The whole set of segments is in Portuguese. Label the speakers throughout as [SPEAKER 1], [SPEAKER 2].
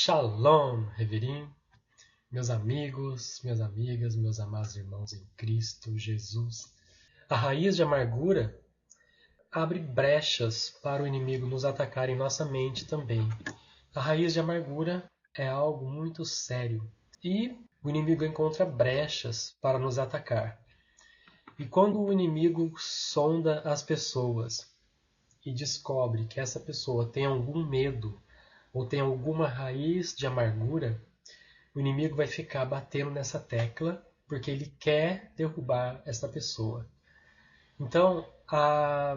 [SPEAKER 1] Shalom, Reverim, meus amigos, minhas amigas, meus amados irmãos em Cristo Jesus. A raiz de amargura abre brechas para o inimigo nos atacar em nossa mente também. A raiz de amargura é algo muito sério e o inimigo encontra brechas para nos atacar. E quando o inimigo sonda as pessoas e descobre que essa pessoa tem algum medo ou tem alguma raiz de amargura, o inimigo vai ficar batendo nessa tecla porque ele quer derrubar essa pessoa. Então, a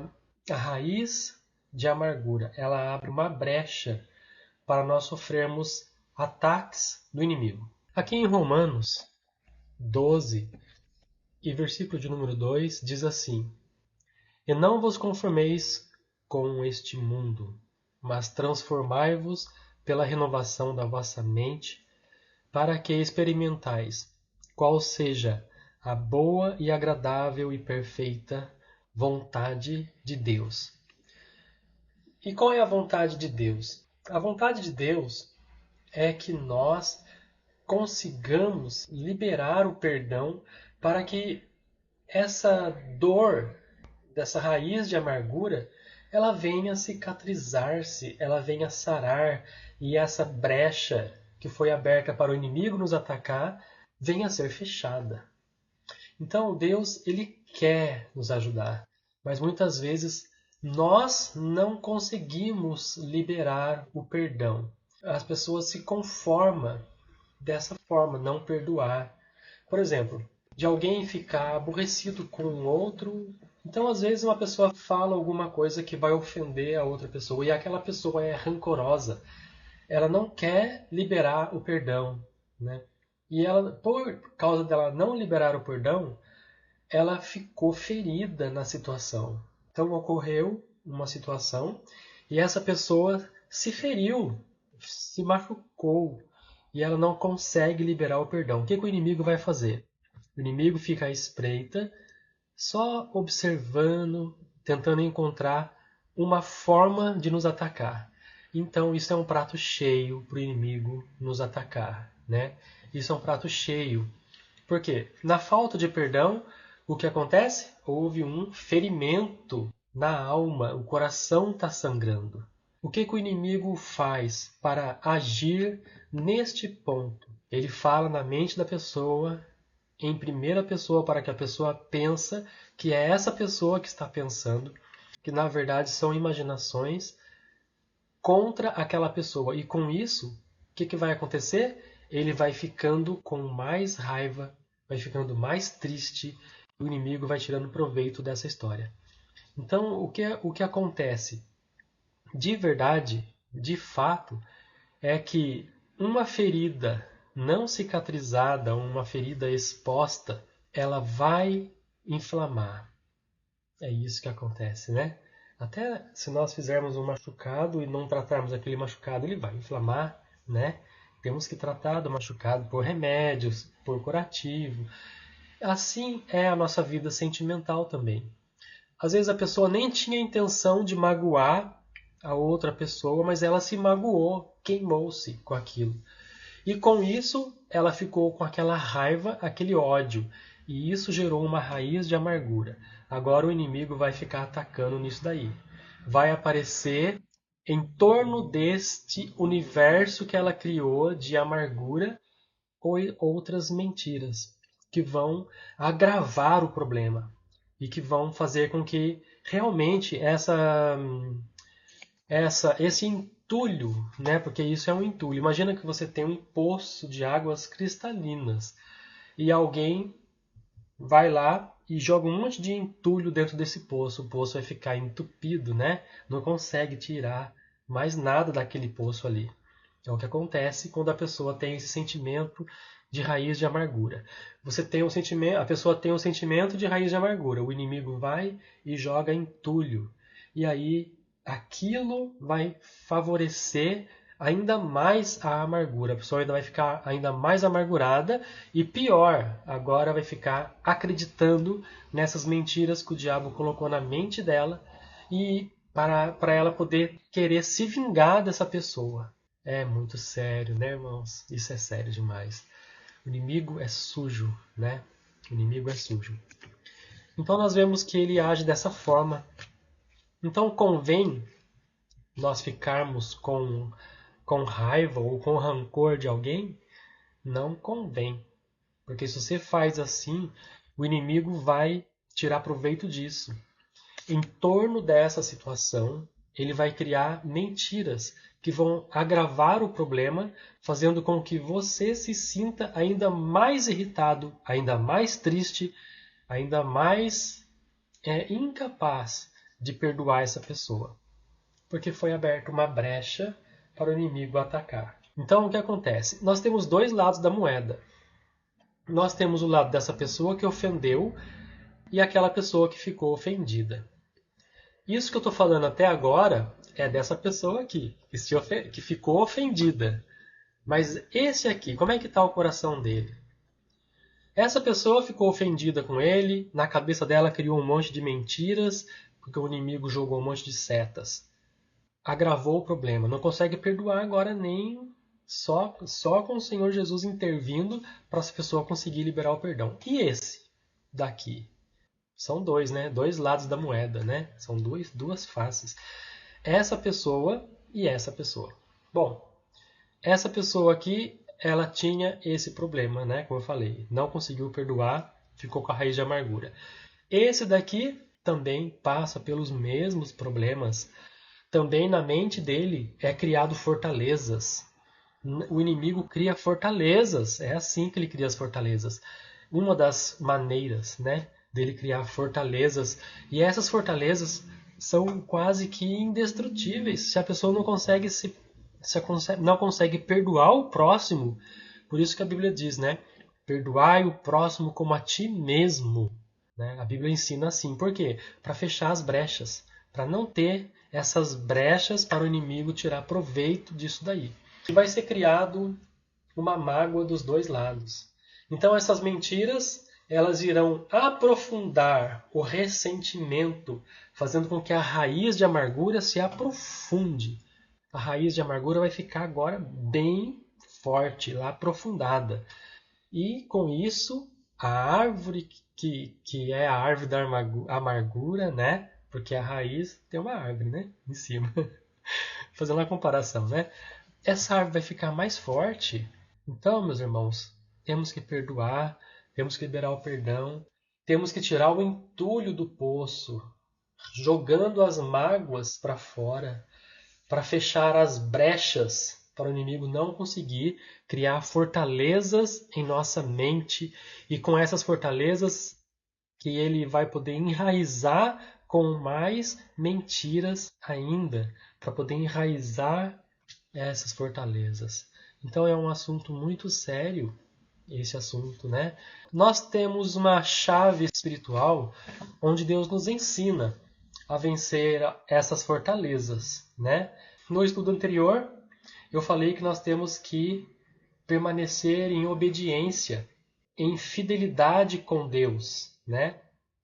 [SPEAKER 1] raiz de amargura, ela abre uma brecha para nós sofrermos ataques do inimigo. Aqui em Romanos 12, e versículo de número 2, diz assim: E não vos conformeis com este mundo, mas transformai-vos pela renovação da vossa mente, para que experimentais qual seja a boa e agradável e perfeita vontade de Deus. E qual é a vontade de Deus? A vontade de Deus é que nós consigamos liberar o perdão para que essa dor, dessa raiz de amargura, ela venha cicatrizar-se, ela venha sarar, e essa brecha que foi aberta para o inimigo nos atacar venha a ser fechada. Então Deus, ele quer nos ajudar, mas muitas vezes nós não conseguimos liberar o perdão. As pessoas se conformam dessa forma, não perdoar. Por exemplo, de alguém ficar aborrecido com o outro. Então, às vezes, uma pessoa fala alguma coisa que vai ofender a outra pessoa e aquela pessoa é rancorosa. Ela não quer liberar o perdão, né? E ela, por causa dela não liberar o perdão, ela ficou ferida na situação. Então, ocorreu uma situação e essa pessoa se feriu, se machucou e ela não consegue liberar o perdão. O que o inimigo vai fazer? O inimigo fica à espreita, só observando, tentando encontrar uma forma de nos atacar. Então isso é um prato cheio para o inimigo nos atacar, né? Isso é um prato cheio. Por quê? Na falta de perdão, o que acontece? Houve um ferimento na alma, o coração está sangrando. O que o inimigo faz para agir neste ponto? Ele fala na mente da pessoa, em primeira pessoa, para que a pessoa pensa que é essa pessoa que está pensando, que na verdade são imaginações contra aquela pessoa. E com isso, o que vai acontecer? Ele vai ficando com mais raiva, vai ficando mais triste, e o inimigo vai tirando proveito dessa história. Então, o que acontece de verdade, de fato, é que uma ferida não cicatrizada, uma ferida exposta, ela vai inflamar. É isso que acontece, né? Até se nós fizermos um machucado e não tratarmos aquele machucado, ele vai inflamar, né? Temos que tratar do machucado por remédios, por curativo. Assim é a nossa vida sentimental também. Às vezes a pessoa nem tinha intenção de magoar a outra pessoa, mas ela se magoou, queimou-se com aquilo. E com isso, ela ficou com aquela raiva, aquele ódio. E isso gerou uma raiz de amargura. Agora o inimigo vai ficar atacando nisso daí. Vai aparecer em torno deste universo que ela criou de amargura ou outras mentiras que vão agravar o problema e que vão fazer com que realmente esse entulho, né? Porque isso é um entulho. Imagina que você tem um poço de águas cristalinas e alguém vai lá e joga um monte de entulho dentro desse poço. O poço vai ficar entupido, né? Não consegue tirar mais nada daquele poço ali. É o que acontece quando a pessoa tem esse sentimento de raiz de amargura. Você tem um sentimento, a pessoa tem um sentimento de raiz de amargura. O inimigo vai e joga entulho. E aí aquilo vai favorecer ainda mais a amargura. A pessoa ainda vai ficar ainda mais amargurada e pior, agora vai ficar acreditando nessas mentiras que o diabo colocou na mente dela e para ela poder querer se vingar dessa pessoa. É muito sério, né, irmãos? Isso é sério demais. O inimigo é sujo, né? O inimigo é sujo. Então nós vemos que ele age dessa forma. Então convém nós ficarmos com raiva ou com rancor de alguém? Não convém. Porque se você faz assim, o inimigo vai tirar proveito disso. Em torno dessa situação, ele vai criar mentiras que vão agravar o problema, fazendo com que você se sinta ainda mais irritado, ainda mais triste, ainda mais incapaz de perdoar essa pessoa, porque foi aberta uma brecha para o inimigo atacar. Então, o que acontece? Nós temos dois lados da moeda. Nós temos o lado dessa pessoa que ofendeu e aquela pessoa que ficou ofendida. Isso que eu estou falando até agora é dessa pessoa aqui, que ficou ofendida. Mas esse aqui, como é que está o coração dele? Essa pessoa ficou ofendida com ele, na cabeça dela criou um monte de mentiras, porque o inimigo jogou um monte de setas. Agravou o problema, não consegue perdoar agora nem só com o Senhor Jesus intervindo para essa pessoa conseguir liberar o perdão. E esse daqui? São dois, né? Dois lados da moeda, né? São duas faces. Essa pessoa e essa pessoa. Bom, essa pessoa aqui, ela tinha esse problema, né? Como eu falei, não conseguiu perdoar, ficou com a raiz de amargura. Esse daqui também passa pelos mesmos problemas. Também na mente dele é criado fortalezas. O inimigo cria fortalezas. É assim que ele cria as fortalezas. Uma das maneiras, né, dele criar fortalezas. E essas fortalezas são quase que indestrutíveis. Se a pessoa não consegue não consegue perdoar o próximo, por isso que a Bíblia diz, né? Perdoai o próximo como a ti mesmo. Né? A Bíblia ensina assim. Por quê? Para fechar as brechas. Para não ter essas brechas para o inimigo tirar proveito disso daí. E vai ser criado uma mágoa dos dois lados. Então essas mentiras, elas irão aprofundar o ressentimento, fazendo com que a raiz de amargura se aprofunde. A raiz de amargura vai ficar agora bem forte, lá aprofundada. E com isso, a árvore que é a árvore da amargura, né? Porque a raiz tem uma árvore, né? Em cima. Fazendo uma comparação, né? Essa árvore vai ficar mais forte. Então, meus irmãos, temos que perdoar, temos que liberar o perdão, temos que tirar o entulho do poço, jogando as mágoas para fora, para fechar as brechas, para o inimigo não conseguir criar fortalezas em nossa mente, e com essas fortalezas que ele vai poder enraizar com mais mentiras ainda, para poder enraizar essas fortalezas. Então é um assunto muito sério esse assunto, né? Nós temos uma chave espiritual onde Deus nos ensina a vencer essas fortalezas, né? No estudo anterior, eu falei que nós temos que permanecer em obediência, em fidelidade com Deus, né?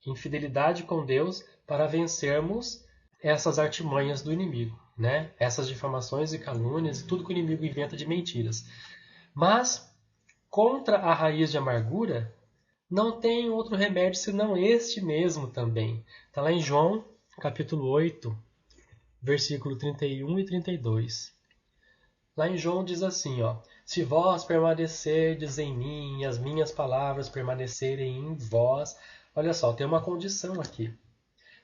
[SPEAKER 1] Em fidelidade com Deus para vencermos essas artimanhas do inimigo, né? Essas difamações e calúnias, tudo que o inimigo inventa de mentiras. Mas contra a raiz de amargura, não tem outro remédio senão este mesmo também. Está lá em João, capítulo 8, versículo 31 e 32. Lá em João diz assim, ó: se vós permanecerdes em mim e as minhas palavras permanecerem em vós. Olha só, tem uma condição aqui.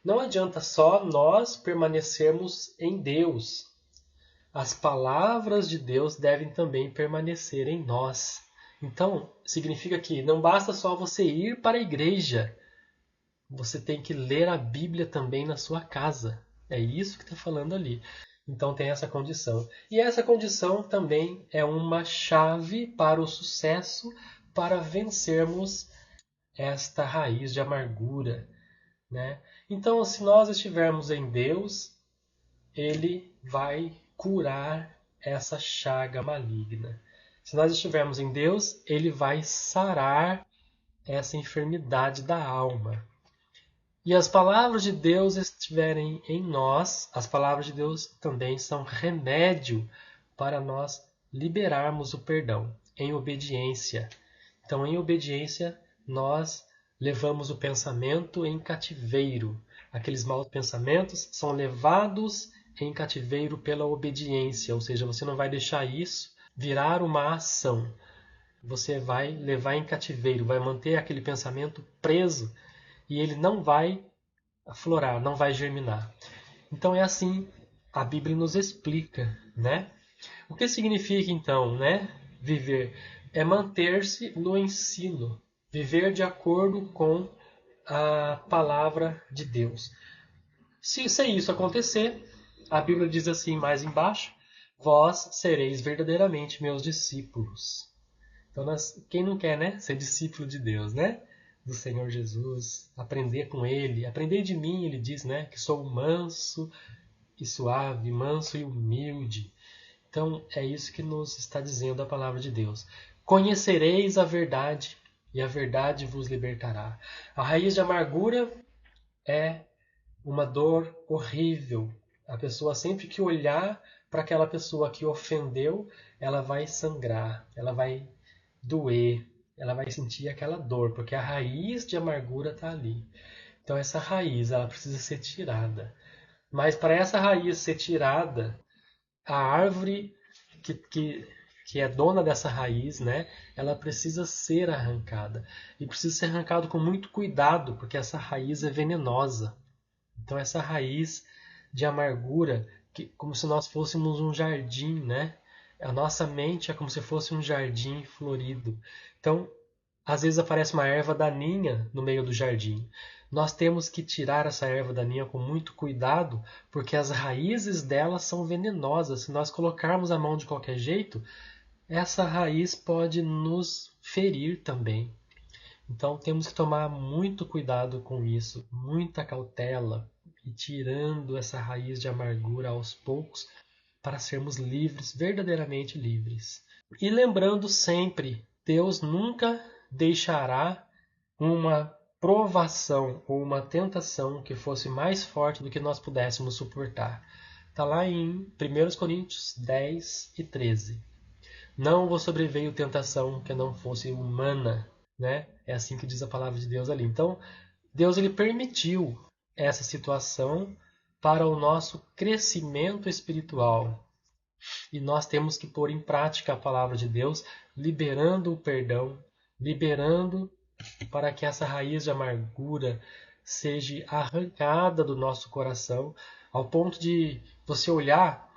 [SPEAKER 1] Não adianta só nós permanecermos em Deus. As palavras de Deus devem também permanecer em nós. Então, significa que não basta só você ir para a igreja. Você tem que ler a Bíblia também na sua casa. É isso que está falando ali. Então tem essa condição. E essa condição também é uma chave para o sucesso, para vencermos esta raiz de amargura, né? Então, se nós estivermos em Deus, Ele vai curar essa chaga maligna. Se nós estivermos em Deus, Ele vai sarar essa enfermidade da alma. E as palavras de Deus estiverem em nós, as palavras de Deus também são remédio para nós liberarmos o perdão em obediência. Então, em obediência, nós levamos o pensamento em cativeiro. Aqueles maus pensamentos são levados em cativeiro pela obediência, ou seja, você não vai deixar isso virar uma ação. Você vai levar em cativeiro, vai manter aquele pensamento preso e ele não vai aflorar, não vai germinar. Então é assim a Bíblia nos explica, né? O que significa então, né? Viver é manter-se no ensino, viver de acordo com a palavra de Deus. Se isso acontecer, a Bíblia diz assim mais embaixo: vós sereis verdadeiramente meus discípulos. Então, quem não quer, né, ser discípulo de Deus, né? Do Senhor Jesus, aprender com Ele, aprender de mim, Ele diz, né, que sou manso e suave, manso e humilde. Então, é isso que nos está dizendo a palavra de Deus. Conhecereis a verdade, e a verdade vos libertará. A raiz de amargura é uma dor horrível. A pessoa, sempre que olhar para aquela pessoa que ofendeu, ela vai sangrar, ela vai doer, ela vai sentir aquela dor, porque a raiz de amargura está ali. Então essa raiz, ela precisa ser tirada. Mas para essa raiz ser tirada, a árvore que é dona dessa raiz, né, ela precisa ser arrancada. E precisa ser arrancado com muito cuidado, porque essa raiz é venenosa. Então essa raiz de amargura, como se nós fôssemos um jardim, né? A nossa mente é como se fosse um jardim florido. Então, às vezes aparece uma erva daninha no meio do jardim. Nós temos que tirar essa erva daninha com muito cuidado, porque as raízes dela são venenosas. Se nós colocarmos a mão de qualquer jeito, essa raiz pode nos ferir também. Então temos que tomar muito cuidado com isso, muita cautela, e tirando essa raiz de amargura aos poucos para sermos livres, verdadeiramente livres. E lembrando sempre, Deus nunca deixará uma provação ou uma tentação que fosse mais forte do que nós pudéssemos suportar. Está lá em 1 Coríntios 10 e 13. Não vos sobreveio tentação que não fosse humana, né? É assim que diz a palavra de Deus ali. Então, Deus ele permitiu essa situação para o nosso crescimento espiritual. E nós temos que pôr em prática a palavra de Deus, liberando o perdão, liberando para que essa raiz de amargura seja arrancada do nosso coração, ao ponto de você olhar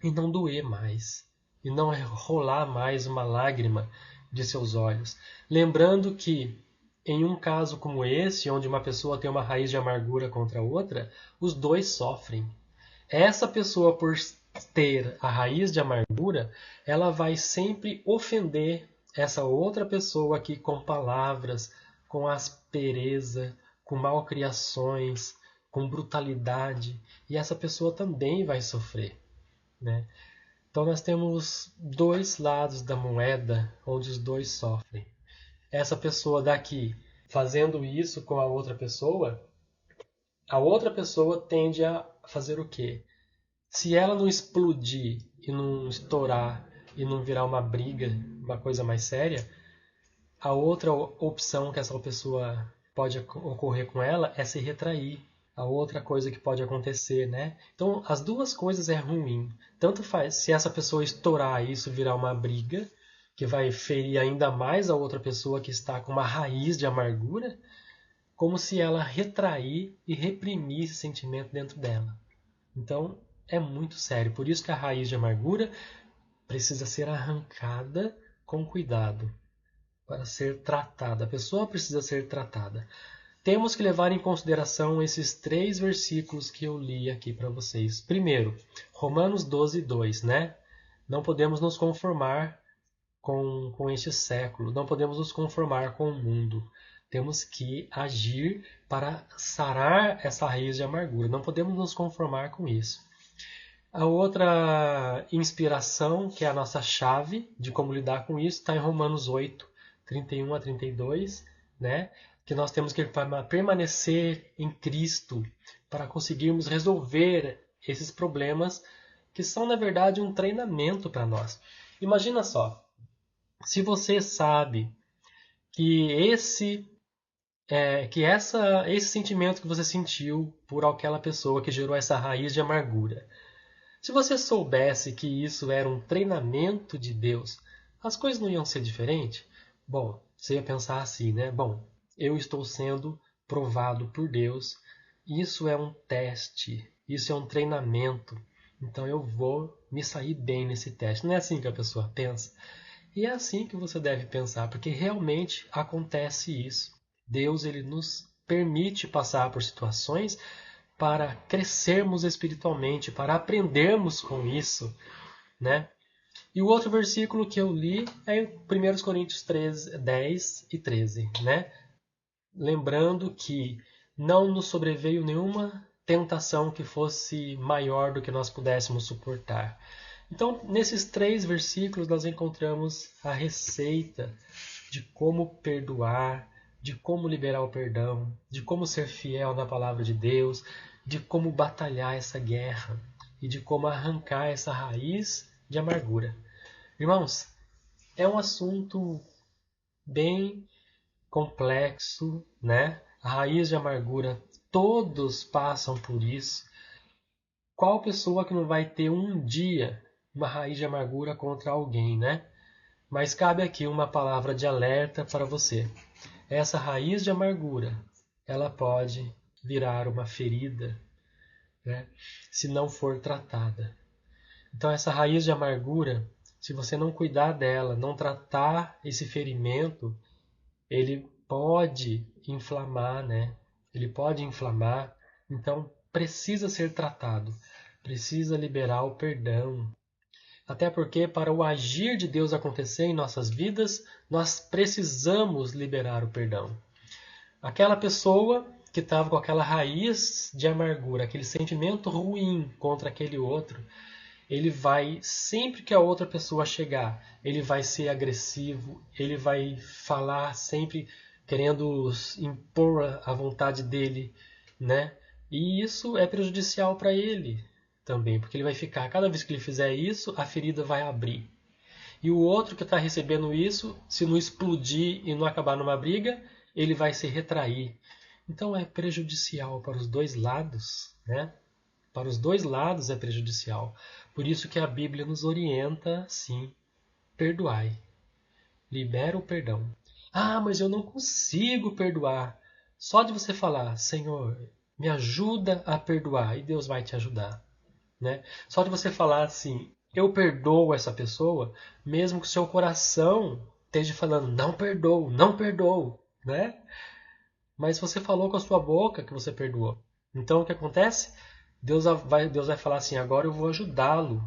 [SPEAKER 1] e não doer mais, e não rolar mais uma lágrima de seus olhos. Lembrando que, em um caso como esse, onde uma pessoa tem uma raiz de amargura contra a outra, os dois sofrem. Essa pessoa, por ter a raiz de amargura, ela vai sempre ofender essa outra pessoa aqui com palavras, com aspereza, com malcriações, com brutalidade, e essa pessoa também vai sofrer, né? Então nós temos dois lados da moeda onde os dois sofrem. Essa pessoa daqui fazendo isso com a outra pessoa tende a fazer o quê? Se ela não explodir e não estourar e não virar uma briga, uma coisa mais séria, a outra opção que essa pessoa pode ocorrer com ela é se retrair. A outra coisa que pode acontecer, né? Então, as duas coisas é ruim. Tanto faz se essa pessoa estourar e isso virar uma briga, que vai ferir ainda mais a outra pessoa que está com uma raiz de amargura, como se ela retrair e reprimir esse sentimento dentro dela. Então, é muito sério. Por isso que a raiz de amargura precisa ser arrancada com cuidado para ser tratada. A pessoa precisa ser tratada. Temos que levar em consideração esses 3 versículos que eu li aqui para vocês. Primeiro, Romanos 12, 2, né? Não podemos nos conformar com este século, não podemos nos conformar com o mundo. Temos que agir para sarar essa raiz de amargura. Não podemos nos conformar com isso. A outra inspiração, que é a nossa chave de como lidar com isso, está em Romanos 8, 31 a 32, né? Que nós temos que permanecer em Cristo para conseguirmos resolver esses problemas que são, na verdade, um treinamento para nós. Imagina só, se você sabe que esse sentimento que você sentiu por aquela pessoa que gerou essa raiz de amargura, se você soubesse que isso era um treinamento de Deus, as coisas não iam ser diferentes? Bom, você ia pensar assim, né? Bom, eu estou sendo provado por Deus, isso é um teste, isso é um treinamento, então eu vou me sair bem nesse teste. Não é assim que a pessoa pensa? E é assim que você deve pensar, porque realmente acontece isso. Deus, ele nos permite passar por situações para crescermos espiritualmente, para aprendermos com isso, né? E o outro versículo que eu li é em 1 Coríntios 13, 10 e 13, né? Lembrando que não nos sobreveio nenhuma tentação que fosse maior do que nós pudéssemos suportar. Então, nesses 3 versículos, nós encontramos a receita de como perdoar, de como liberar o perdão, de como ser fiel na palavra de Deus, de como batalhar essa guerra e de como arrancar essa raiz de amargura. Irmãos, é um assunto bem complexo, né? A raiz de amargura, todos passam por isso. Qual pessoa que não vai ter um dia uma raiz de amargura contra alguém, né? Mas cabe aqui uma palavra de alerta para você. Essa raiz de amargura, ela pode virar uma ferida, né? Se não for tratada. Então essa raiz de amargura, se você não cuidar dela, não tratar esse ferimento, ele pode inflamar, né? Ele pode inflamar, então precisa ser tratado, precisa liberar o perdão. Até porque para o agir de Deus acontecer em nossas vidas, nós precisamos liberar o perdão. Aquela pessoa que estava com aquela raiz de amargura, aquele sentimento ruim contra aquele outro, ele vai, sempre que a outra pessoa chegar, ele vai ser agressivo, ele vai falar sempre querendo impor a vontade dele, né? E isso é prejudicial para ele também, porque ele vai ficar, cada vez que ele fizer isso, a ferida vai abrir. E o outro que está recebendo isso, se não explodir e não acabar numa briga, ele vai se retrair. Então é prejudicial para os dois lados, né? Para os dois lados é prejudicial. Por isso que a Bíblia nos orienta, sim, perdoai. Libera o perdão. Ah, mas eu não consigo perdoar. Só de você falar, Senhor, me ajuda a perdoar, e Deus vai te ajudar. Né? Só de você falar assim, eu perdoo essa pessoa, mesmo que o seu coração esteja falando, não perdoo, não perdoo. Né? Mas você falou com a sua boca que você perdoou. Então o que acontece? Deus vai falar assim, agora eu vou ajudá-lo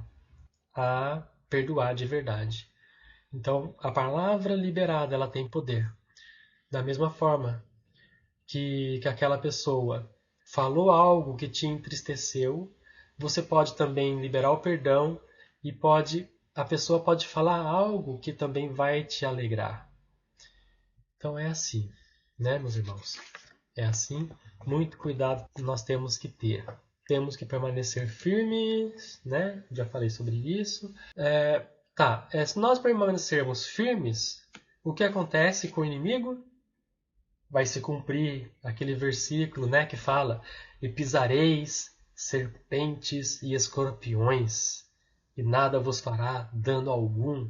[SPEAKER 1] a perdoar de verdade. Então, a palavra liberada, ela tem poder. Da mesma forma que aquela pessoa falou algo que te entristeceu, você pode também liberar o perdão e a pessoa pode falar algo que também vai te alegrar. Então é assim, né, meus irmãos? É assim. Muito cuidado nós temos que ter. Temos que permanecer firmes, né? Já falei sobre isso. Se nós permanecermos firmes, o que acontece com o inimigo? Vai se cumprir aquele versículo, né, que fala: e pisareis serpentes e escorpiões, e nada vos fará dano algum,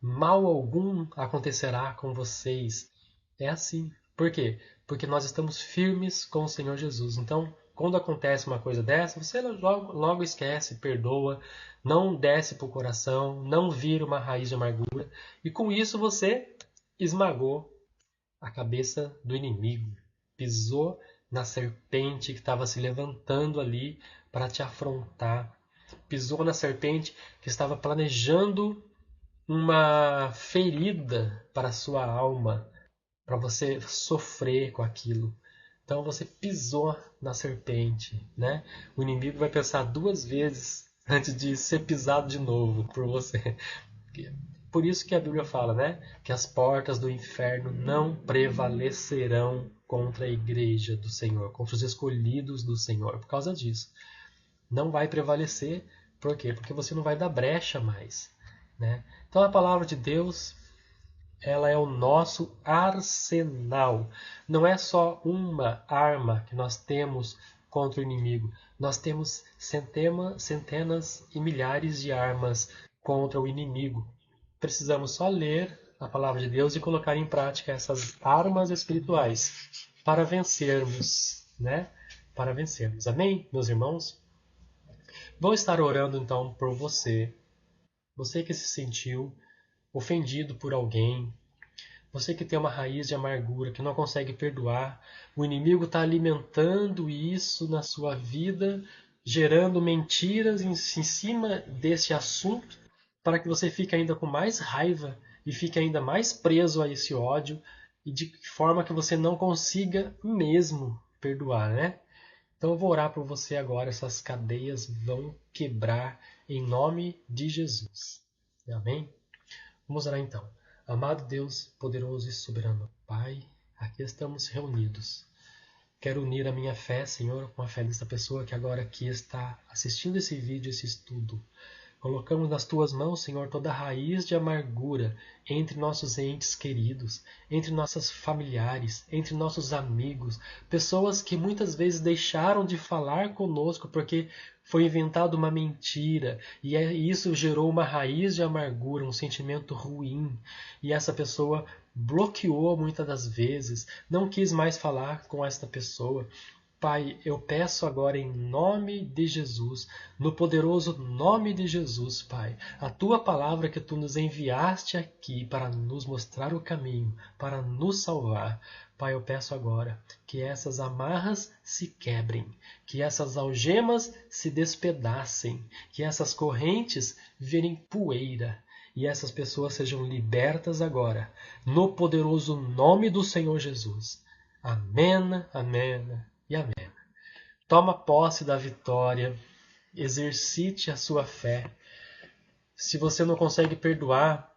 [SPEAKER 1] mal algum acontecerá com vocês. É assim. Por quê? Porque nós estamos firmes com o Senhor Jesus. Então, quando acontece uma coisa dessa, você logo esquece, perdoa, não desce para o coração, não vira uma raiz de amargura, e com isso você esmagou a cabeça do inimigo, pisou na serpente que estava se levantando ali para te afrontar, pisou na serpente que estava planejando uma ferida para a sua alma, para você sofrer com aquilo. Então você pisou na serpente, né? O inimigo vai pensar 2 vezes antes de ser pisado de novo por você. Por isso que a Bíblia fala, né? Que as portas do inferno não prevalecerão contra a igreja do Senhor, contra os escolhidos do Senhor. Por causa disso. Não vai prevalecer, Por quê? Porque você não vai dar brecha mais, né? Então a palavra de Deus, ela é o nosso arsenal. Não é só uma arma que nós temos contra o inimigo. Nós temos centenas e milhares de armas contra o inimigo. Precisamos só ler a palavra de Deus e colocar em prática essas armas espirituais para vencermos, né? Para vencermos. Amém, meus irmãos? Vou estar orando então por você. Você que se sentiu ofendido por alguém, você que tem uma raiz de amargura, que não consegue perdoar, o inimigo está alimentando isso na sua vida, gerando mentiras em cima desse assunto, para que você fique ainda com mais raiva e fique ainda mais preso a esse ódio, e de forma que você não consiga mesmo perdoar, né? Então eu vou orar por você agora, essas cadeias vão quebrar em nome de Jesus. Amém? Vamos orar então. Amado Deus, poderoso e soberano Pai, aqui estamos reunidos. Quero unir a minha fé, Senhor, com a fé desta pessoa que agora aqui está assistindo esse vídeo, esse estudo. Colocamos nas Tuas mãos, Senhor, toda a raiz de amargura entre nossos entes queridos, entre nossos familiares, entre nossos amigos, pessoas que muitas vezes deixaram de falar conosco porque foi inventada uma mentira e isso gerou uma raiz de amargura, um sentimento ruim. E essa pessoa bloqueou muitas das vezes, não quis mais falar com esta pessoa. Pai, eu peço agora em nome de Jesus, no poderoso nome de Jesus, Pai, a Tua palavra que Tu nos enviaste aqui para nos mostrar o caminho, para nos salvar. Pai, eu peço agora que essas amarras se quebrem, que essas algemas se despedacem, que essas correntes virem poeira e essas pessoas sejam libertas agora, no poderoso nome do Senhor Jesus. Amém, amém e amém. Toma posse da vitória, exercite a sua fé. Se você não consegue perdoar,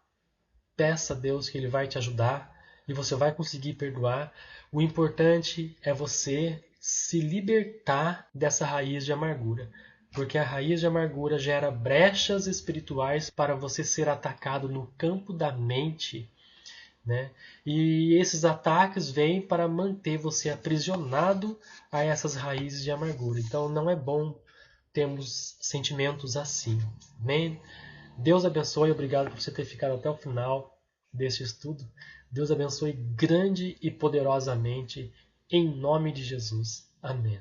[SPEAKER 1] peça a Deus que Ele vai te ajudar e você vai conseguir perdoar. O importante é você se libertar dessa raiz de amargura, porque a raiz de amargura gera brechas espirituais para você ser atacado no campo da mente, né? E esses ataques vêm para manter você aprisionado a essas raízes de amargura. Então não é bom termos sentimentos assim. Amém? Deus abençoe, obrigado por você ter ficado até o final deste estudo. Deus abençoe grande e poderosamente, em nome de Jesus. Amém.